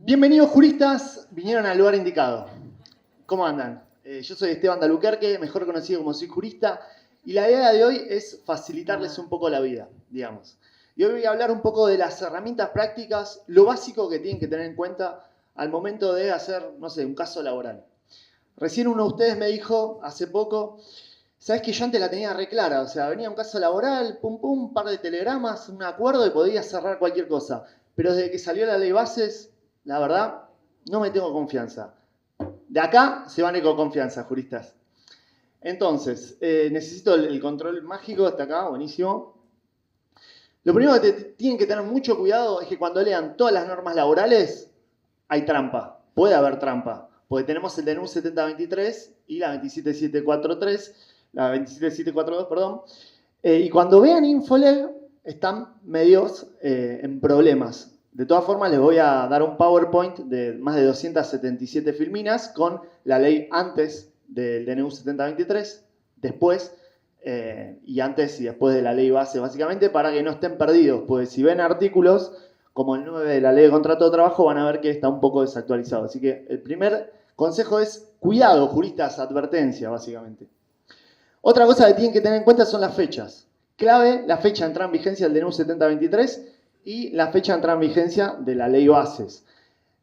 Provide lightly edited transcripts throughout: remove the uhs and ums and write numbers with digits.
Bienvenidos juristas, vinieron al lugar indicado. ¿Cómo andan? Yo soy Esteban D'Albuquerque, mejor conocido como Soy Jurista, y la idea de hoy es facilitarles un poco la vida, digamos. Y hoy voy a hablar un poco de las herramientas prácticas, lo básico que tienen que tener en cuenta al momento de hacer, no sé, un caso laboral. Recién uno de ustedes me dijo, hace poco, sabes que yo antes la tenía re clara, o sea, venía un caso laboral, pum pum, un par de telegramas, un acuerdo y podía cerrar cualquier cosa. Pero desde que salió la ley bases, la verdad, no me tengo confianza. De acá se van con confianza, juristas. Entonces, necesito el control mágico hasta acá, buenísimo. Lo primero que tienen que tener mucho cuidado es que cuando lean todas las normas laborales, hay trampa. Puede haber trampa. Porque tenemos el DNU 7023 y la 27743, la 27742, perdón. Y cuando vean Infoleg, están medios en problemas. De todas formas, les voy a dar un PowerPoint de más de 277 filminas con la ley antes del DNU 7023, después y antes y después de la ley base, básicamente, para que no estén perdidos. Pues si ven artículos como el 9 de la ley de contrato de trabajo, van a ver que está un poco desactualizado. Así que el primer consejo es cuidado, juristas, advertencia, básicamente. Otra cosa que tienen que tener en cuenta son las fechas. Clave, la fecha de entrada en vigencia del DNU 7023 y la fecha de entrada en vigencia de la ley bases.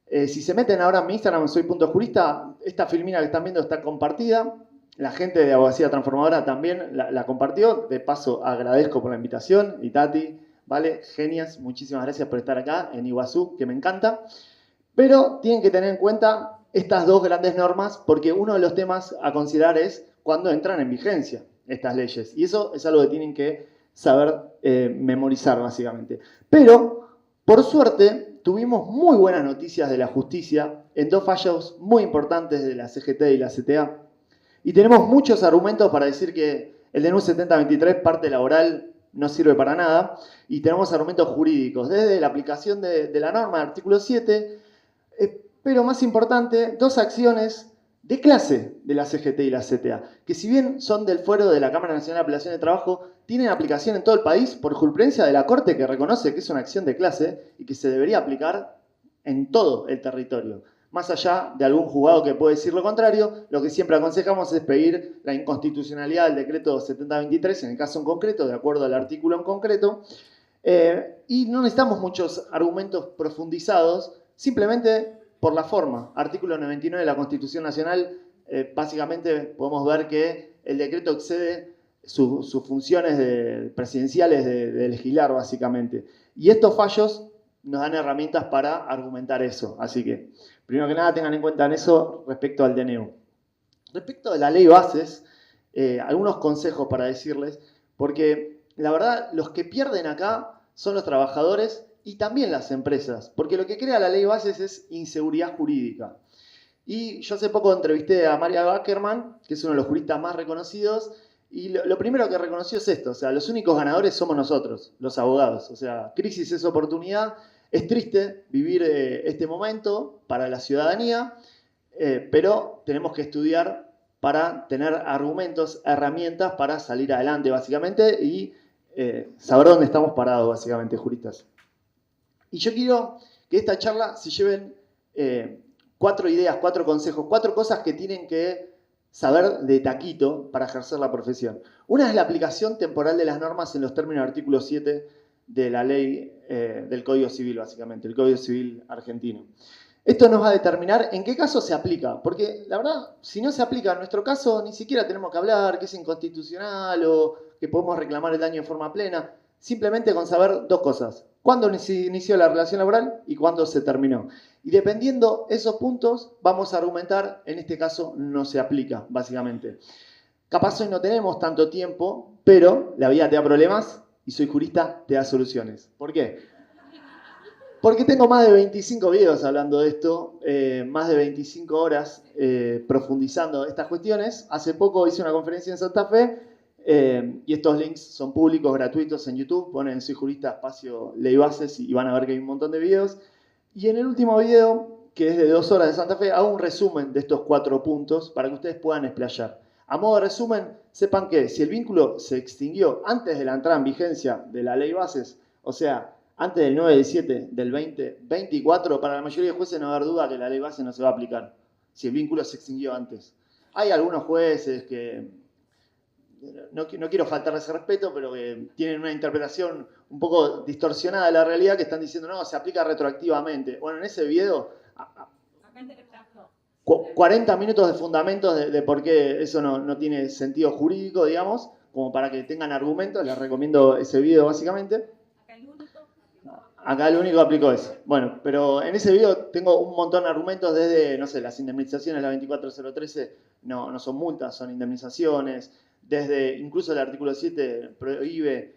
Si se meten ahora en mi Instagram, soy.jurista, esta filmina que están viendo está compartida. La gente de Abogacía Transformadora también la compartió. De paso, agradezco por la invitación. Y Tati, ¿vale? Genias, muchísimas gracias por estar acá en Iguazú, que me encanta. Pero tienen que tener en cuenta estas dos grandes normas porque uno de los temas a considerar es cuándo entran en vigencia estas leyes. Y eso es algo que tienen que saber memorizar, básicamente. Pero, por suerte, tuvimos muy buenas noticias de la justicia en dos fallos muy importantes de la CGT y la CTA. Y tenemos muchos argumentos para decir que el DNU 7023, parte laboral, no sirve para nada. Y tenemos argumentos jurídicos, desde la aplicación de la norma del artículo 7, pero más importante, dos acciones de clase de la CGT y la CTA, que si bien son del fuero de la Cámara Nacional de Apelación de Trabajo, tienen aplicación en todo el país por jurisprudencia de la Corte que reconoce que es una acción de clase y que se debería aplicar en todo el territorio. Más allá de algún juzgado que puede decir lo contrario, lo que siempre aconsejamos es pedir la inconstitucionalidad del decreto 7023, en el caso en concreto, de acuerdo al artículo en concreto, y no necesitamos muchos argumentos profundizados, simplemente por la forma. Artículo 99 de la Constitución Nacional, básicamente podemos ver que el decreto excede sus funciones presidenciales de legislar, básicamente. Y estos fallos nos dan herramientas para argumentar eso. Así que, primero que nada, tengan en cuenta en eso respecto al DNU. Respecto de la ley bases, algunos consejos para decirles, porque la verdad, los que pierden acá son los trabajadores y también las empresas, porque lo que crea la ley bases es inseguridad jurídica. Y yo hace poco entrevisté a Maria Backerman, que es uno de los juristas más reconocidos, y lo primero que reconoció es esto, o sea, los únicos ganadores somos nosotros, los abogados. O sea, crisis es oportunidad, es triste vivir este momento para la ciudadanía, pero tenemos que estudiar para tener argumentos, herramientas para salir adelante, básicamente, y saber dónde estamos parados, básicamente, juristas. Y yo quiero que esta charla se lleven 4 ideas, 4 consejos, 4 cosas que tienen que saber de taquito para ejercer la profesión. Una es la aplicación temporal de las normas en los términos del artículo 7 de la ley del Código Civil, básicamente, el Código Civil argentino. Esto nos va a determinar en qué caso se aplica, porque la verdad, si no se aplica en nuestro caso, ni siquiera tenemos que hablar que es inconstitucional o que podemos reclamar el daño en forma plena. Simplemente con saber 2 cosas. Cuándo se inició la relación laboral y cuándo se terminó. Y dependiendo esos puntos, vamos a argumentar, en este caso no se aplica, básicamente. Capaz hoy no tenemos tanto tiempo, pero la vida te da problemas y Soy Jurista te da soluciones. ¿Por qué? Porque tengo más de 25 videos hablando de esto, más de 25 horas profundizando estas cuestiones. Hace poco hice una conferencia en Santa Fe y estos links son públicos, gratuitos en YouTube. Ponen Soy Jurista, espacio, ley bases y van a ver que hay un montón de videos. Y en el último video, que es de 2 horas de Santa Fe, hago un resumen de estos 4 puntos para que ustedes puedan explayar. A modo de resumen, sepan que si el vínculo se extinguió antes de la entrada en vigencia de la ley bases, o sea, antes del 9 del 7 del 2024, para la mayoría de jueces no va a haber duda que la ley base no se va a aplicar, si el vínculo se extinguió antes. Hay algunos jueces que, no quiero faltar ese respeto, pero que tienen una interpretación un poco distorsionada de la realidad, que están diciendo, no, se aplica retroactivamente. Bueno, en ese video, 40 minutos de fundamentos de por qué eso no tiene sentido jurídico, digamos, como para que tengan argumentos. Les recomiendo ese video, básicamente. Acá el único aplicó eso. Bueno, pero en ese video tengo un montón de argumentos desde, no sé, las indemnizaciones, la 24013 no son multas, son indemnizaciones. Desde, incluso el artículo 7 prohíbe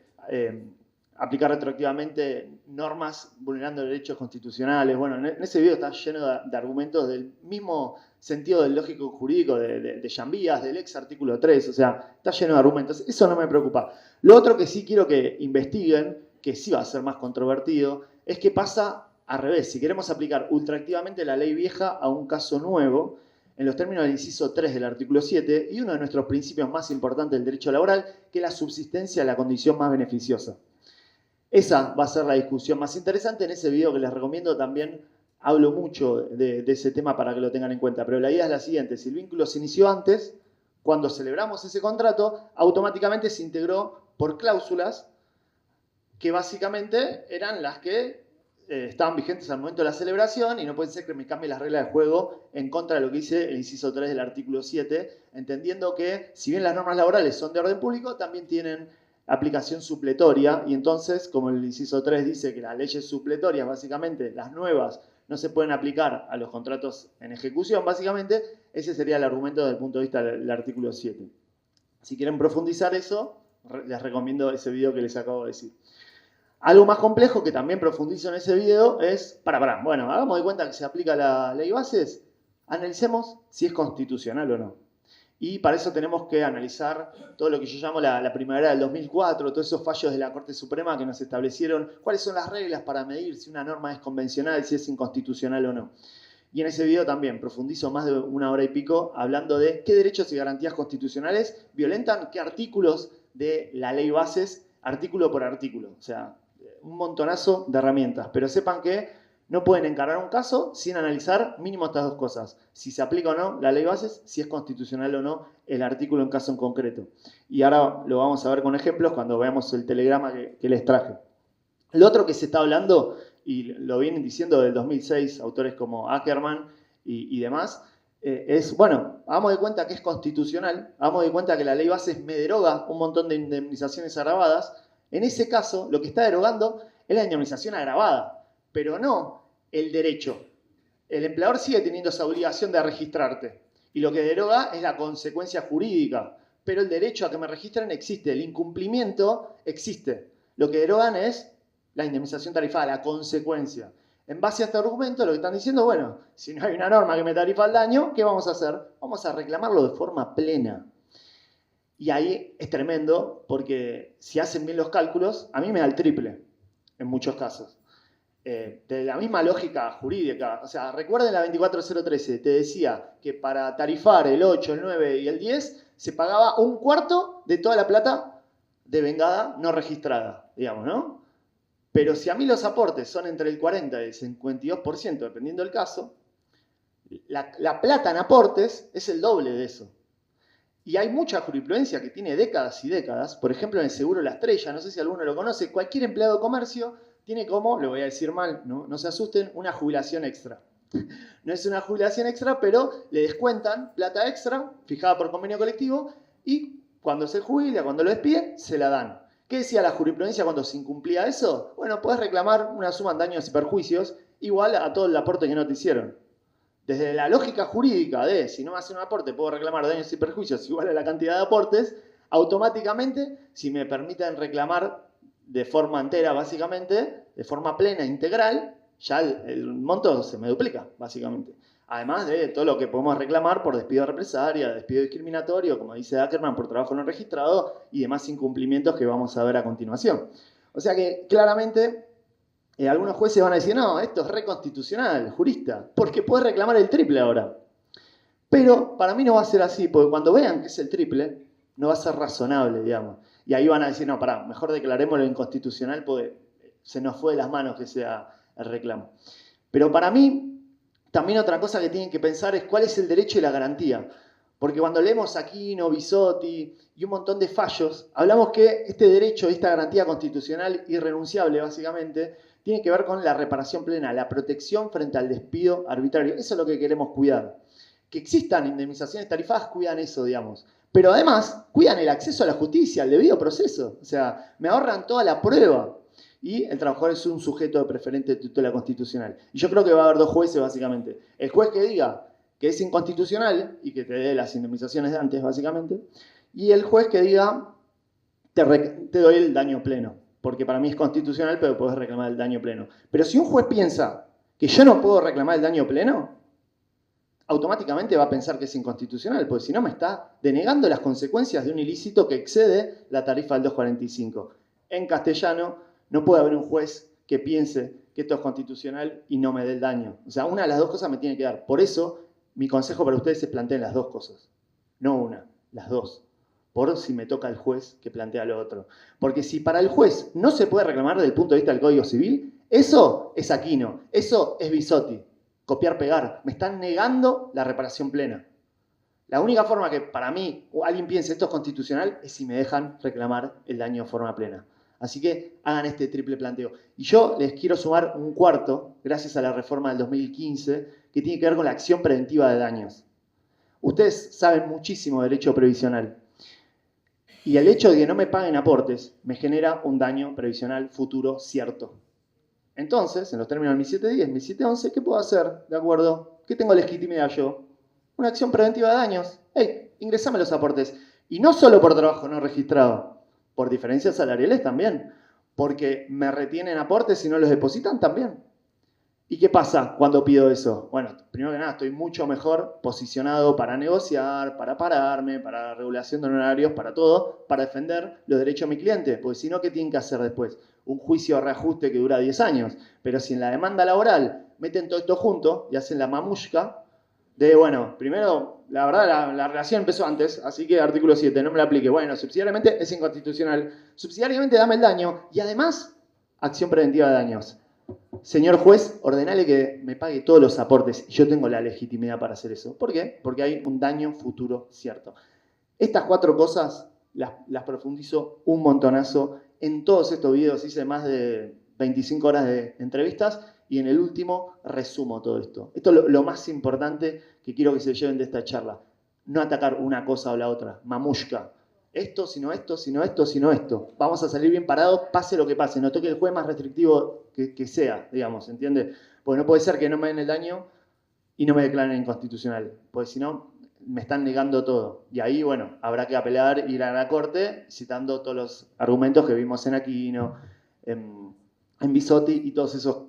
aplicar retroactivamente normas vulnerando derechos constitucionales. Bueno, en ese video está lleno de argumentos del mismo sentido del lógico jurídico de Llambías, del ex artículo 3, o sea, está lleno de argumentos. Eso no me preocupa. Lo otro que sí quiero que investiguen, que sí va a ser más controvertido, es que pasa al revés. Si queremos aplicar ultraactivamente la ley vieja a un caso nuevo, en los términos del inciso 3 del artículo 7, y uno de nuestros principios más importantes del derecho laboral, que es la subsistencia de la condición más beneficiosa. Esa va a ser la discusión más interesante. En ese video que les recomiendo también hablo mucho de ese tema para que lo tengan en cuenta. Pero la idea es la siguiente: si el vínculo se inició antes, cuando celebramos ese contrato, automáticamente se integró por cláusulas que básicamente eran las que estaban vigentes al momento de la celebración, y no puede ser que me cambie las reglas de juego en contra de lo que dice el inciso 3 del artículo 7, entendiendo que si bien las normas laborales son de orden público, también tienen aplicación supletoria, y entonces, como el inciso 3 dice que las leyes supletorias, básicamente las nuevas, no se pueden aplicar a los contratos en ejecución, básicamente, ese sería el argumento desde el punto de vista del artículo 7. Si quieren profundizar eso, les recomiendo ese video que les acabo de decir. Algo más complejo que también profundizo en ese video es, bueno, hagamos de cuenta que se aplica la ley bases, analicemos si es constitucional o no. Y para eso tenemos que analizar todo lo que yo llamo la primavera del 2004, todos esos fallos de la Corte Suprema que nos establecieron cuáles son las reglas para medir si una norma es convencional, si es inconstitucional o no. Y en ese video también profundizo más de 1 hora y pico hablando de qué derechos y garantías constitucionales violentan qué artículos de la ley bases, artículo por artículo. O sea, un montonazo de herramientas. Pero sepan que no pueden encarar un caso sin analizar mínimo estas dos cosas: si se aplica o no la ley bases, si es constitucional o no el artículo en caso en concreto. Y ahora lo vamos a ver con ejemplos cuando veamos el telegrama que les traje. Lo otro que se está hablando, y lo vienen diciendo del 2006 autores como Ackerman y demás, es, bueno, hagamos de cuenta que es constitucional, hagamos de cuenta que la ley bases me deroga un montón de indemnizaciones agravadas. En ese caso, lo que está derogando es la indemnización agravada, pero no el derecho. El empleador sigue teniendo esa obligación de registrarte, y lo que deroga es la consecuencia jurídica, pero el derecho a que me registren existe, el incumplimiento existe. Lo que derogan es la indemnización tarifada, la consecuencia. En base a este argumento, lo que están diciendo, bueno, si no hay una norma que me tarifa el daño, ¿qué vamos a hacer? Vamos a reclamarlo de forma plena. Y ahí es tremendo, porque si hacen bien los cálculos, a mí me da el triple, en muchos casos. De la misma lógica jurídica, o sea, recuerden la 24013, te decía que para tarifar el 8, el 9 y el 10, se pagaba un cuarto de toda la plata de vengada no registrada, digamos, ¿no? Pero si a mí los aportes son entre el 40 y el 52%, dependiendo del caso, la plata en aportes es el doble de eso. Y hay mucha jurisprudencia que tiene décadas y décadas. Por ejemplo, en el seguro La Estrella, no sé si alguno lo conoce, cualquier empleado de comercio tiene como, lo voy a decir mal, no se asusten, una jubilación extra. No es una jubilación extra, pero le descuentan plata extra, fijada por convenio colectivo, y cuando se jubila, cuando lo despide, se la dan. ¿Qué decía la jurisprudencia cuando se incumplía eso? Bueno, podés reclamar una suma en daños y perjuicios igual a todo el aporte que no te hicieron. Desde la lógica jurídica de si no me hacen un aporte puedo reclamar daños y perjuicios igual a la cantidad de aportes, automáticamente, si me permiten reclamar de forma entera, básicamente, de forma plena, integral, ya el monto se me duplica, básicamente. Además de todo lo que podemos reclamar por despido represalia, despido discriminatorio, como dice Ackerman, por trabajo no registrado y demás incumplimientos que vamos a ver a continuación. O sea que claramente algunos jueces van a decir, no, esto es reconstitucional, jurista, porque puedes reclamar el triple ahora. Pero para mí no va a ser así, porque cuando vean que es el triple, no va a ser razonable, digamos. Y ahí van a decir, no, pará, mejor declarémoslo inconstitucional, porque se nos fue de las manos que sea el reclamo. Pero para mí, también otra cosa que tienen que pensar es cuál es el derecho y la garantía. Porque cuando leemos Aquino, Bisotti y un montón de fallos, hablamos que este derecho, esta garantía constitucional irrenunciable, básicamente, tiene que ver con la reparación plena, la protección frente al despido arbitrario. Eso es lo que queremos cuidar. Que existan indemnizaciones tarifadas cuidan eso, digamos. Pero además, cuidan el acceso a la justicia, al debido proceso. O sea, me ahorran toda la prueba. Y el trabajador es un sujeto de preferente tutela constitucional. Y yo creo que va a haber dos jueces, básicamente. El juez que diga que es inconstitucional y que te dé las indemnizaciones de antes, básicamente. Y el juez que diga, te doy el daño pleno. Porque para mí es constitucional, pero puedes reclamar el daño pleno. Pero si un juez piensa que yo no puedo reclamar el daño pleno, automáticamente va a pensar que es inconstitucional, porque si no me está denegando las consecuencias de un ilícito que excede la tarifa del 245. En castellano, no puede haber un juez que piense que esto es constitucional y no me dé el daño. O sea, una de las dos cosas me tiene que dar. Por eso, mi consejo para ustedes es planteen las dos cosas. No una, las dos. Por si me toca el juez que plantea lo otro. Porque si para el juez no se puede reclamar desde el punto de vista del Código Civil, eso es Aquino, eso es Bisotti. Copiar, pegar. Me están negando la reparación plena. La única forma que para mí alguien piense esto es constitucional es si me dejan reclamar el daño de forma plena. Así que hagan este triple planteo. Y yo les quiero sumar un cuarto, gracias a la reforma del 2015, que tiene que ver con la acción preventiva de daños. Ustedes saben muchísimo de derecho previsional. Y el hecho de que no me paguen aportes me genera un daño previsional futuro cierto. Entonces, en los términos del 1710, 1711, ¿qué puedo hacer? ¿De acuerdo? ¿Qué tengo legitimidad yo? Una acción preventiva de daños. ¡Hey! Ingresame los aportes. Y no solo por trabajo no registrado, por diferencias salariales también. Porque me retienen aportes y no los depositan también. ¿Y qué pasa cuando pido eso? Bueno, primero que nada, estoy mucho mejor posicionado para negociar, para pararme, para la regulación de honorarios, para todo, para defender los derechos de mi cliente. Porque si no, ¿qué tienen que hacer después? Un juicio de reajuste que dura 10 años. Pero si en la demanda laboral meten todo esto junto y hacen la mamushka de, bueno, primero, la verdad, la relación empezó antes, así que artículo 7, no me la aplique. Bueno, subsidiariamente es inconstitucional. Subsidiariamente dame el daño y además, acción preventiva de daños. Señor juez, ordenale que me pague todos los aportes y yo tengo la legitimidad para hacer eso. ¿Por qué? Porque hay un daño futuro cierto. Estas 4 cosas las profundizo un montonazo. En todos estos videos hice más de 25 horas de entrevistas y en el último resumo todo esto. Esto es lo más importante que quiero que se lleven de esta charla. No atacar una cosa o la otra. Mamushka. Esto, sino esto, sino esto, sino esto. Vamos a salir bien parados, pase lo que pase. No toque el juez más restrictivo que sea, digamos, ¿entiende? Porque no puede ser que no me den el daño y no me declaren inconstitucional. Porque si no, me están negando todo. Y ahí, bueno, habrá que apelar, ir a la corte, citando todos los argumentos que vimos en Aquino, en Bisotti y todos esos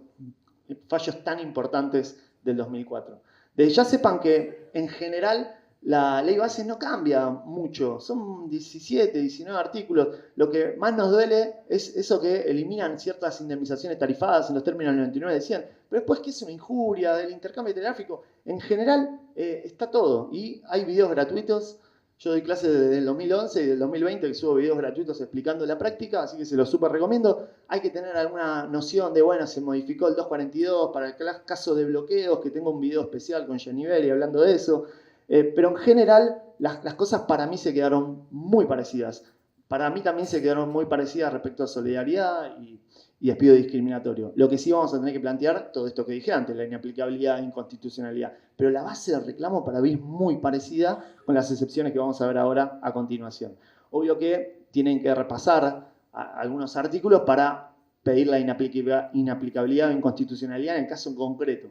fallos tan importantes del 2004. Desde ya sepan que, en general, la ley base no cambia mucho, son 17, 19 artículos. Lo que más nos duele es eso que eliminan ciertas indemnizaciones tarifadas en los términos del 99 decían, pero después que es una injuria del intercambio telegráfico. En general está todo y hay videos gratuitos. Yo doy clases desde el 2011 y del 2020 que subo videos gratuitos explicando la práctica, así que se los súper recomiendo. Hay que tener alguna noción de, bueno, se modificó el 242 para el caso de bloqueos, que tengo un video especial con Giannivelli hablando de eso. Pero en general las cosas para mí se quedaron muy parecidas. Para mí también se quedaron muy parecidas respecto a solidaridad y despido discriminatorio. Lo que sí vamos a tener que plantear, todo esto que dije antes, la inaplicabilidad, inconstitucionalidad. Pero la base del reclamo para mí es muy parecida con las excepciones que vamos a ver ahora a continuación. Obvio que tienen que repasar algunos artículos para pedir la inaplicabilidad o inconstitucionalidad en el caso en concreto,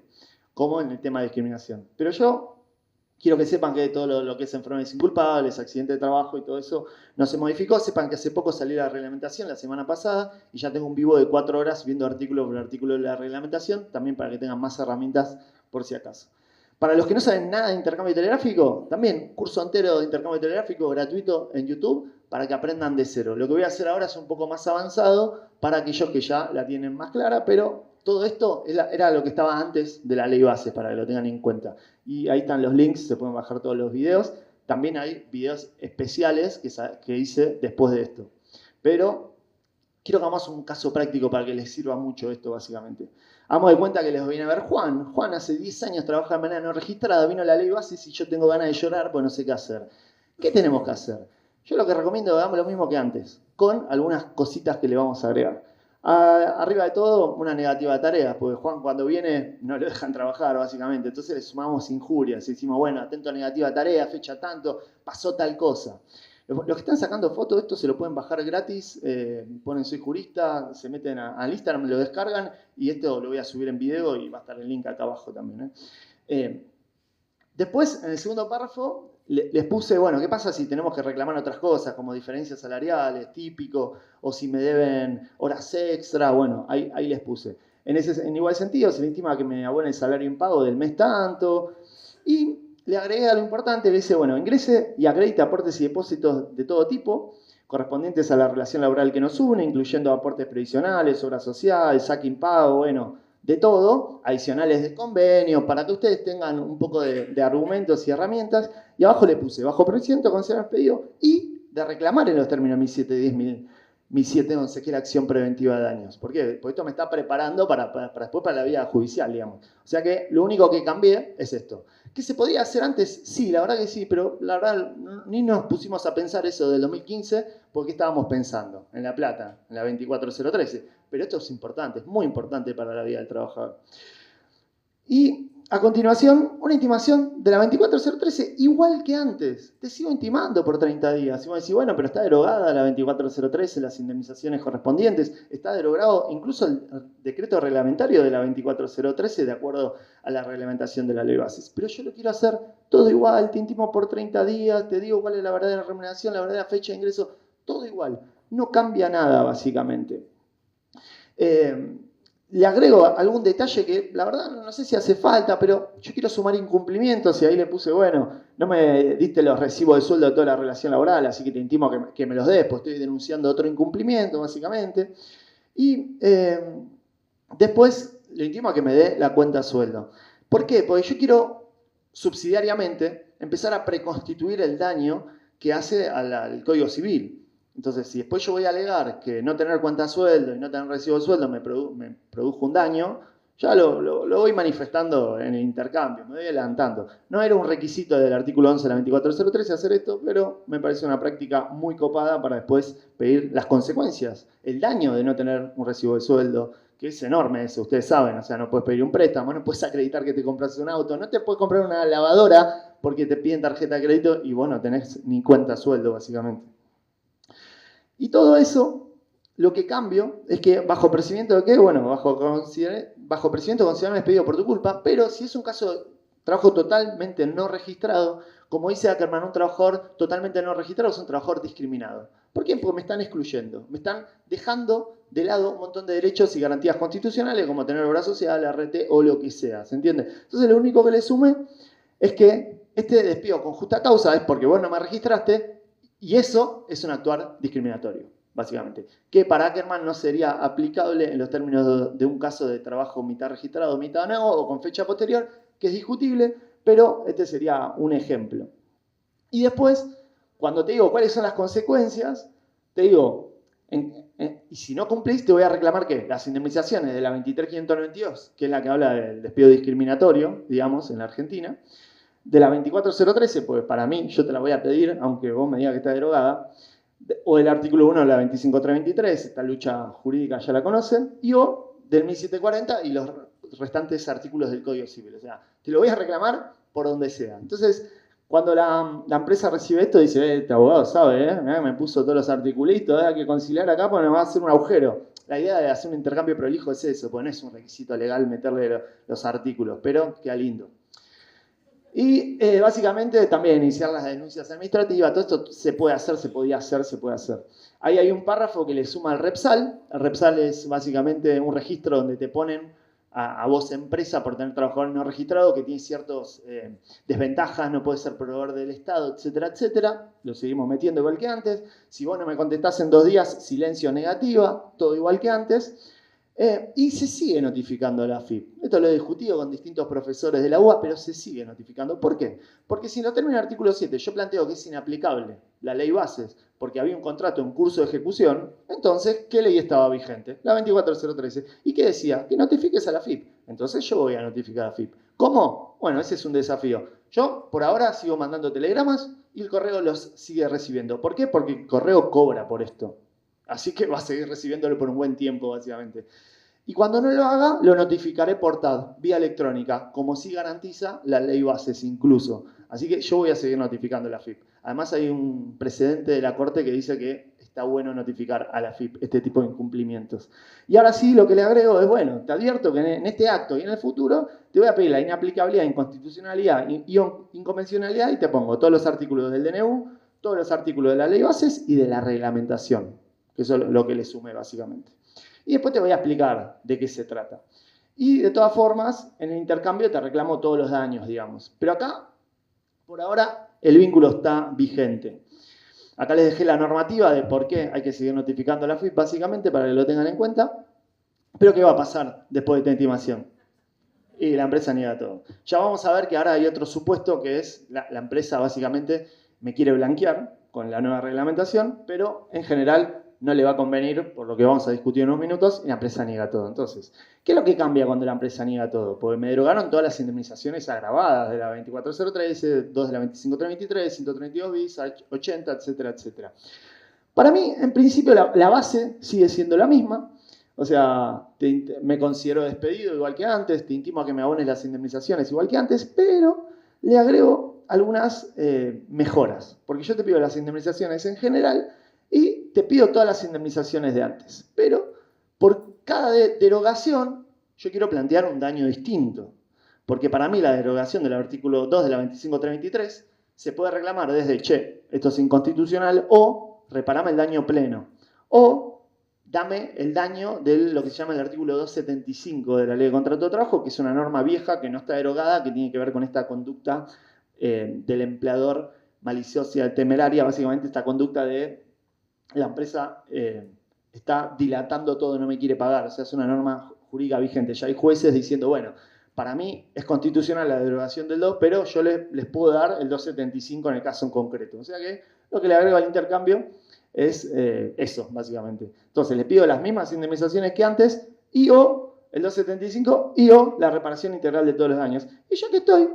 como en el tema de discriminación. Pero yo quiero que sepan que todo lo que es enfermedades inculpables, accidente de trabajo y todo eso no se modificó. Sepan que hace poco salió la reglamentación, la semana pasada, y ya tengo un vivo de 4 horas viendo artículo por artículo de la reglamentación, también para que tengan más herramientas por si acaso. Para los que no saben nada de intercambio telegráfico, también curso entero de intercambio telegráfico gratuito en YouTube para que aprendan de cero. Lo que voy a hacer ahora es un poco más avanzado para aquellos que ya la tienen más clara, pero todo esto era lo que estaba antes de la ley base, para que lo tengan en cuenta. Y ahí están los links, se pueden bajar todos los videos. También hay videos especiales que hice después de esto. Pero quiero que hagamos un caso práctico para que les sirva mucho esto, básicamente. Hagamos de cuenta que les viene a ver Juan. Juan hace 10 años trabaja de manera no registrada, vino la ley Basis y yo tengo ganas de llorar, pues no sé qué hacer. ¿Qué tenemos que hacer? Yo lo que recomiendo es que hagamos lo mismo que antes, con algunas cositas que le vamos a agregar. Arriba de todo, una negativa de tareas, porque Juan cuando viene no lo dejan trabajar, básicamente. Entonces le sumamos injurias y decimos, bueno, atento a negativa de tarea, fecha tanto, pasó tal cosa. Los que están sacando fotos de esto se lo pueden bajar gratis, ponen soy jurista, se meten al Instagram, lo descargan y esto lo voy a subir en video y va a estar el link acá abajo también. Después, en el segundo párrafo, les puse, bueno, ¿qué pasa si tenemos que reclamar otras cosas, como diferencias salariales, típico, o si me deben horas extra? Bueno, ahí les puse. En igual sentido, se le intima que me abone el salario impago del mes tanto. Y le agregué algo importante, le dice, bueno, ingrese y acredite aportes y depósitos de todo tipo, correspondientes a la relación laboral que nos une, incluyendo aportes previsionales, obra social, saque impago, bueno, de todo, adicionales de convenio, para que ustedes tengan un poco de argumentos y herramientas. Y abajo le puse, bajo procedimiento, considerar pedido y de reclamar en los términos 1710, 1711, que es la acción preventiva de daños. ¿Por qué? Porque esto me está preparando para después para la vía judicial, digamos. O sea que lo único que cambié es esto. ¿Qué se podía hacer antes? Sí, la verdad que sí, pero la verdad ni nos pusimos a pensar eso del 2015 porque estábamos pensando en La Plata, en la 24013. Pero esto es importante, es muy importante para la vida del trabajador. Y a continuación, una intimación de la 24013 igual que antes. Te sigo intimando por 30 días. Y vos decís, bueno, pero está derogada la 24013, las indemnizaciones correspondientes. Está derogado incluso el decreto reglamentario de la 24013 de acuerdo a la reglamentación de la ley Basis. Pero yo lo quiero hacer todo igual. Te intimo por 30 días, te digo cuál es la verdadera remuneración, la verdadera fecha de ingreso. Todo igual. No cambia nada, básicamente. Le agrego algún detalle que la verdad no sé si hace falta, pero yo quiero sumar incumplimientos y ahí le puse, bueno, no me diste los recibos de sueldo de toda la relación laboral, así que te intimo que me los des, pues estoy denunciando otro incumplimiento, básicamente. Y después le intimo a que me dé la cuenta sueldo. ¿Por qué? Porque yo quiero subsidiariamente empezar a preconstituir el daño que hace al Código Civil. Entonces, si después yo voy a alegar que no tener cuenta sueldo y no tener recibo de sueldo me produjo un daño, ya lo voy manifestando en el intercambio, me voy adelantando. No era un requisito del artículo 11 de la 24013 hacer esto, pero me parece una práctica muy copada para después pedir las consecuencias, el daño de no tener un recibo de sueldo, que es enorme eso, ustedes saben, o sea, no puedes pedir un préstamo, no puedes acreditar que te compras un auto, no te puedes comprar una lavadora porque te piden tarjeta de crédito y vos no tenés ni cuenta sueldo, básicamente. Y todo eso, lo que cambio es que bajo percibimiento de qué, bueno, bajo percibimiento considerable expedido por tu culpa, pero si es un caso de trabajo totalmente no registrado, como dice Ackerman, un trabajador totalmente no registrado es un trabajador discriminado. ¿Por qué? Porque me están excluyendo, me están dejando de lado un montón de derechos y garantías constitucionales como tener obra social, RT o lo que sea, ¿se entiende? Entonces lo único que le sume es que este despido con justa causa es porque vos no me registraste. Y eso es un actuar discriminatorio, básicamente. Que para Ackerman no sería aplicable en los términos de un caso de trabajo mitad registrado, mitad no, o con fecha posterior, que es discutible, pero este sería un ejemplo. Y después, cuando te digo cuáles son las consecuencias, te digo, y si no cumplís, te voy a reclamar ¿qué? Las indemnizaciones de la 23592, que es la que habla del despido discriminatorio, digamos, en la Argentina, de la 24013, pues para mí, yo te la voy a pedir, aunque vos me digas que está derogada, o del artículo 1 de la 25323, esta lucha jurídica ya la conocen, y o del 1740 y los restantes artículos del Código Civil. O sea, te lo voy a reclamar por donde sea. Entonces, cuando la empresa recibe esto, dice, este abogado sabe, me puso todos los articulitos, hay que conciliar acá porque me va a hacer un agujero. La idea de hacer un intercambio prolijo es eso, porque no es un requisito legal meterle los artículos, pero queda lindo. Y básicamente también iniciar las denuncias administrativas, todo esto se puede hacer, se podía hacer, se puede hacer. Ahí hay un párrafo que le suma al REPSAL. El REPSAL es básicamente un registro donde te ponen a vos empresa por tener trabajador no registrado que tiene ciertas desventajas, no puede ser proveedor del Estado, etcétera, etcétera. Lo seguimos metiendo igual que antes. Si vos no me contestás en 2 días, silencio negativa, todo igual que antes. Y se sigue notificando a la AFIP. Esto lo he discutido con distintos profesores de la UBA, pero se sigue notificando. ¿Por qué? Porque si no termina el artículo 7, yo planteo que es inaplicable la ley bases, porque había un contrato en curso de ejecución, entonces, ¿qué ley estaba vigente? La 24013. ¿Y qué decía? Que notifiques a la AFIP. Entonces yo voy a notificar a la AFIP. ¿Cómo? Bueno, ese es un desafío. Yo, por ahora, sigo mandando telegramas y el correo los sigue recibiendo. ¿Por qué? Porque el correo cobra por esto. Así que va a seguir recibiéndolo por un buen tiempo, básicamente. Y cuando no lo haga, lo notificaré por TAD, vía electrónica, como sí garantiza la ley bases incluso. Así que yo voy a seguir notificando a la AFIP. Además hay un precedente de la Corte que dice que está bueno notificar a la AFIP este tipo de incumplimientos. Y ahora sí, lo que le agrego es, bueno, te advierto que en este acto y en el futuro te voy a pedir la inaplicabilidad, inconstitucionalidad y inconvencionalidad y te pongo todos los artículos del DNU, todos los artículos de la ley bases y de la reglamentación, que eso es lo que le sumé básicamente. Y después te voy a explicar de qué se trata. Y de todas formas, en el intercambio te reclamo todos los daños, digamos. Pero acá, por ahora, el vínculo está vigente. Acá les dejé la normativa de por qué hay que seguir notificando a la AFIP, básicamente, para que lo tengan en cuenta. Pero ¿qué va a pasar después de esta intimación? Y la empresa niega todo. Ya vamos a ver que ahora hay otro supuesto que es la empresa básicamente me quiere blanquear con la nueva reglamentación, pero en general no le va a convenir, por lo que vamos a discutir en unos minutos, y la empresa niega todo. Entonces, ¿qué es lo que cambia cuando la empresa niega todo? Porque me derogaron todas las indemnizaciones agravadas de la 24013, 2 de la 25323, 132 bis, 80, etcétera, etcétera. Para mí, en principio, la base sigue siendo la misma. O sea, me considero despedido igual que antes, te intimo a que me abones las indemnizaciones igual que antes, pero le agrego algunas mejoras. Porque yo te pido las indemnizaciones en general y te pido todas las indemnizaciones de antes. Pero por cada derogación yo quiero plantear un daño distinto. Porque para mí la derogación del artículo 2 de la 25323 se puede reclamar desde, che, esto es inconstitucional, o reparame el daño pleno, o dame el daño de lo que se llama el artículo 275 de la Ley de Contrato de Trabajo, que es una norma vieja que no está derogada, que tiene que ver con esta conducta del empleador maliciosa, temeraria, básicamente esta conducta de la empresa está dilatando todo, no me quiere pagar. O sea, es una norma jurídica vigente. Ya hay jueces diciendo, bueno, para mí es constitucional la derogación del 2, pero yo les puedo dar el 275 en el caso en concreto. O sea que lo que le agrego al intercambio es eso, básicamente. Entonces, le pido las mismas indemnizaciones que antes, y o el 275, y o la reparación integral de todos los daños. Y ya que estoy,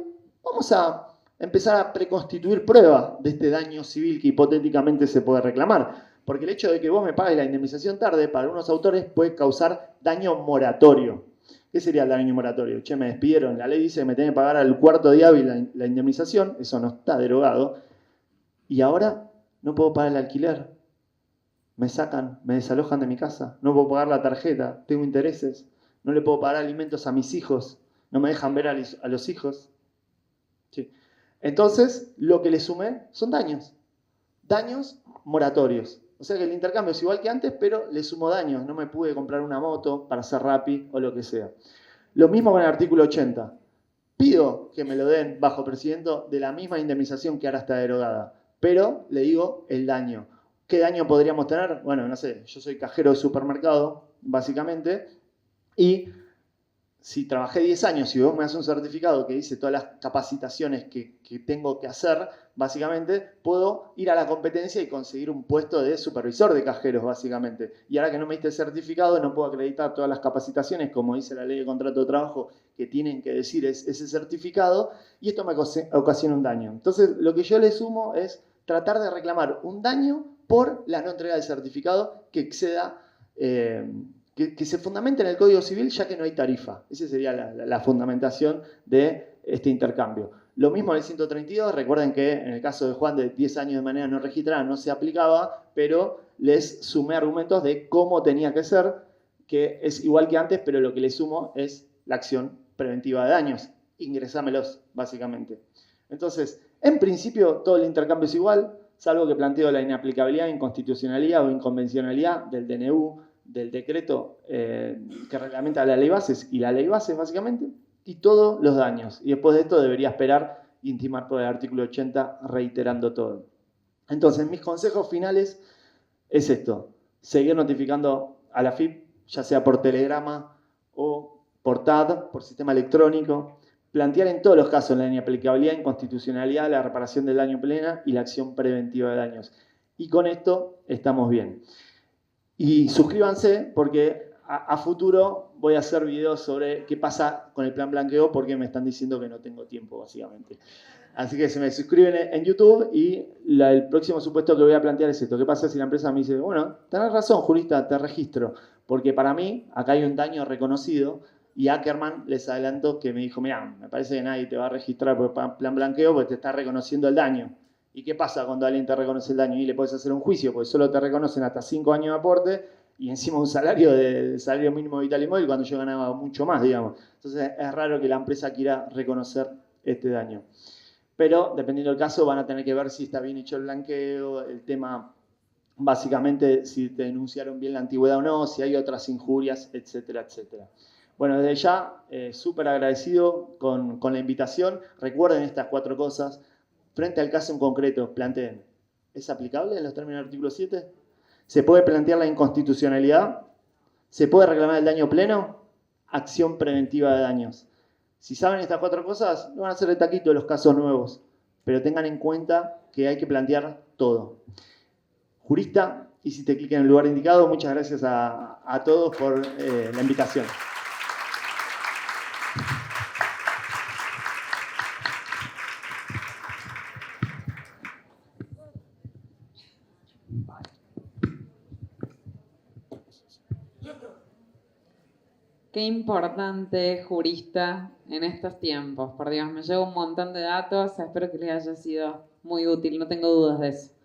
vamos a empezar a preconstituir prueba de este daño civil que hipotéticamente se puede reclamar. Porque el hecho de que vos me pagues la indemnización tarde, para algunos autores puede causar daño moratorio. ¿Qué sería el daño moratorio? Che, me despidieron, la ley dice que me tenés que pagar al cuarto día hábil la indemnización, eso no está derogado, y ahora no puedo pagar el alquiler, me sacan, me desalojan de mi casa, no puedo pagar la tarjeta, tengo intereses, no le puedo pagar alimentos a mis hijos, no me dejan ver a los hijos. Sí. Entonces, lo que le sumé son daños moratorios. O sea que el intercambio es igual que antes, pero le sumo daños. No me pude comprar una moto para hacer Rappi o lo que sea. Lo mismo con el artículo 80. Pido que me lo den bajo procedimiento de la misma indemnización que ahora está derogada, pero le digo el daño. ¿Qué daño podríamos tener? Bueno, no sé, yo soy cajero de supermercado, básicamente, y si trabajé 10 años y vos me haces un certificado que dice todas las capacitaciones que tengo que hacer, básicamente, puedo ir a la competencia y conseguir un puesto de supervisor de cajeros, básicamente. Y ahora que no me diste el certificado, no puedo acreditar todas las capacitaciones, como dice la ley de contrato de trabajo, que tienen que decir ese certificado, y esto me ocasiona un daño. Entonces, lo que yo le sumo es tratar de reclamar un daño por la no entrega del certificado que exceda... que se fundamente en el Código Civil, ya que no hay tarifa. Esa sería la fundamentación de este intercambio. Lo mismo en el 132, recuerden que en el caso de Juan de 10 años de manera no registrada no se aplicaba, pero les sumé argumentos de cómo tenía que ser, que es igual que antes, pero lo que le sumo es la acción preventiva de daños. Ingresámelos, básicamente. Entonces, en principio, todo el intercambio es igual, salvo que planteo la inaplicabilidad, inconstitucionalidad o inconvencionalidad del DNU, del decreto que reglamenta la ley bases y la ley bases básicamente, y todos los daños. Y después de esto debería esperar e intimar por el artículo 80 reiterando todo. Entonces, mis consejos finales es esto: seguir notificando a la AFIP, ya sea por telegrama o por TAD, por sistema electrónico. Plantear en todos los casos la inaplicabilidad, inconstitucionalidad, la reparación del daño plena y la acción preventiva de daños. Y con esto estamos bien. Y suscríbanse porque a futuro voy a hacer videos sobre qué pasa con el plan blanqueo porque me están diciendo que no tengo tiempo, básicamente. Así que se me suscriben en YouTube y el próximo supuesto que voy a plantear es esto. ¿Qué pasa si la empresa me dice, bueno, tenés razón, jurista, te registro? Porque para mí acá hay un daño reconocido y Ackerman les adelanto que me dijo, mira, me parece que nadie te va a registrar por plan blanqueo porque te está reconociendo el daño. ¿Y qué pasa cuando alguien te reconoce el daño? Y le puedes hacer un juicio porque solo te reconocen hasta 5 años de aporte y encima un salario de salario mínimo vital y móvil cuando yo ganaba mucho más, digamos. Entonces es raro que la empresa quiera reconocer este daño. Pero dependiendo del caso van a tener que ver si está bien hecho el blanqueo, el tema básicamente si te denunciaron bien la antigüedad o no, si hay otras injurias, etcétera, etcétera. Bueno, desde ya, súper agradecido con la invitación. Recuerden estas 4 cosas. Frente al caso en concreto, planteen, ¿es aplicable en los términos del artículo 7? ¿Se puede plantear la inconstitucionalidad? ¿Se puede reclamar el daño pleno? Acción preventiva de daños. Si saben estas 4 cosas, no van a ser el taquito de los casos nuevos, pero tengan en cuenta que hay que plantear todo. Jurista, hiciste clic en el lugar indicado. Muchas gracias a todos por la invitación. Qué importante, jurista, en estos tiempos. Por Dios, me llevo un montón de datos. Espero que les haya sido muy útil, no tengo dudas de eso.